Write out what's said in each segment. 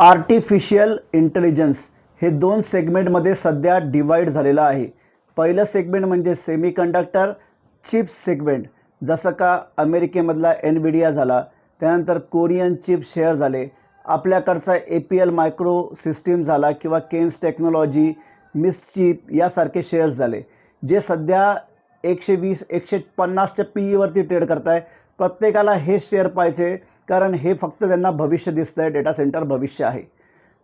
Artificial intelligence हे दोन सेगमेंटमध्ये सध्या डिवाइड झालेलं आहे. पहिलं सेगमेंट म्हणजे सेमीकंडक्टर चिप्स सेगमेंट, जसं का अमेरिकेमधला एनव्हिडिया झाला, त्यानंतर कोरियन चिप शेअर झाले, आपल्याकडचा APL मायक्रो सिस्टीम झाला किंवा केन्स टेक्नॉलॉजी, मिसचिप यासारखे शेअर्स झाले, जे सध्या 120-150च्या PE ट्रेड करत आहे. प्रत्येकाला हे शेअर पाहिजे, कारण हे फक्त त्यांना भविष्य दिसतं आहे, डेटा सेंटर भविष्य आहे.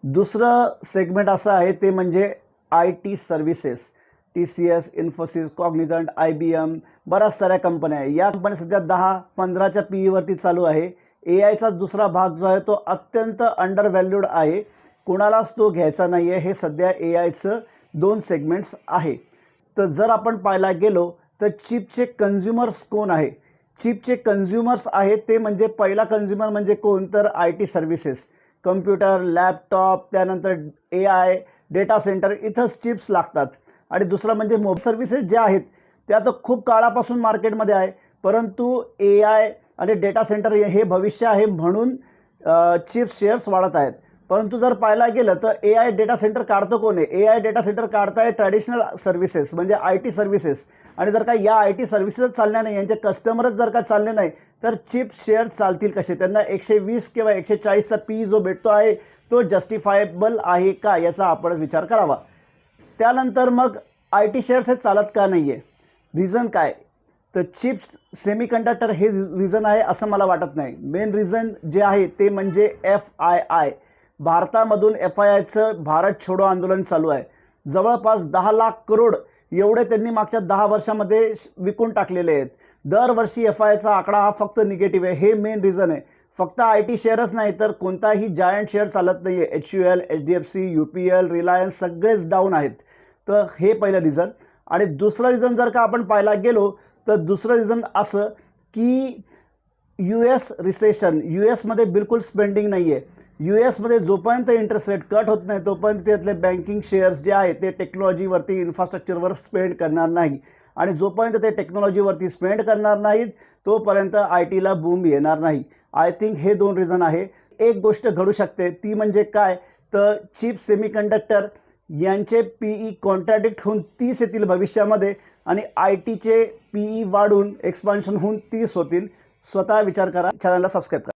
दुसरं सेगमेंट असं आहे ते म्हणजे IT services, TCS, Infosys, cognisant, IBM, बऱ्याच साऱ्या कंपन्या आहे. या कंपन्या सध्या 10-15च्या PE चालू आहे. AIचा दुसरा भाग जो आहे तो अत्यंत अंडर व्हॅल्यूड आहे, कोणालाच तो घ्यायचा नाही आहे. हे सध्या AIचं दोन सेगमेंट्स आहे. तर जर आपण पाहायला गेलो तर चिपचे कन्झ्युमर्स कोण आहे? चिपचे कन्झ्युमर्स आहेत ते म्हणजे पहिला कन्झ्युमर म्हणजे कोण, तर IT सर्व्हिसेस, कम्प्युटर, लॅपटॉप, त्यानंतर AI, डेटा सेंटर, इथंच चिप्स लागतात. आणि दुसरं म्हणजे मोबाईल सर्व्हिसेस जे आहेत त्या तर खूप काळापासून मार्केटमध्ये आहे, परंतु AI आणि डेटा सेंटर हे भविष्य आहे म्हणून चिप्स शेअर्स वाढत आहेत. परंतु जर पाहायला गेलं तर AI डेटा सेंटर काढतं कोण आहे? AI डेटा सेंटर काढताय ट्रॅडिशनल सर्व्हिसेस म्हणजे IT सर्व्हिसेस. आणि जर का या IT सर्व्हिसेसच चालल्या नाही, यांचे कस्टमरच जर का चालले नाही, तर चिप शेअर चालतील कसे? त्यांना 120 किंवा 140चा PE जो भेटतो आहे तो जस्टिफायबल आहे का, याचा आपणच विचार करावा. त्यानंतर मग IT शेअर्स हे चालत का नाही आहे? रिझन काय? तर चिप्स सेमीकंडक्टर हे रिझन आहे असं मला वाटत नाही. मेन रिझन जे आहे ते म्हणजे FII. भारतामधून FIIचं भारत छोडो आंदोलन चालू आहे. जवळपास 10 लाख करोड एवढे त्यांनी मागच्या 10 वर्षामध्ये विकून टाकलेले आहेत. दरवर्षी FIIचा आकडा हा फक्त निगेटिव्ह आहे. हे मेन रिझन आहे. फक्त IT शेअरच नाही तर कोणताही जायंट शेअर चालत नाही आहे. HUL, HDFC, UPL, रिलायन्स सगळेच डाऊन आहेत. तर हे पहिलं रिझन. आणि दुसरं रिझन जर का आपण पाहायला गेलो तर दुसरं रिझन असं की US रिसेशन, USमध्ये बिलकुल स्पेंडिंग नाही आहे. USमध्ये जोपर्यंत इंटरेस्ट रेट कट होत नाही तोपर्यंत त्यातले बँकिंग शेअर्स जे आहेत ते टेक्नॉलॉजीवरती, इन्फ्रास्ट्रक्चरवर स्पेंड करणार नाही. आणि जोपर्यंत ते टेक्नॉलॉजीवरती स्पेंड करणार नाहीत तोपर्यंत ITला बूम येणार नाही. आय थिंक हे दोन रिझन आहे. एक गोष्ट घडू शकते ती म्हणजे काय, तर चिप सेमीकंडक्टर यांचे PE कॉन्ट्रॅडिक्ट होऊन 30 येतील भविष्यामध्ये आणि ITचे PE वाढून एक्सपान्शन होऊन 30 होतील. स्वतः विचार करा. चॅनलला सबस्क्राईब करा.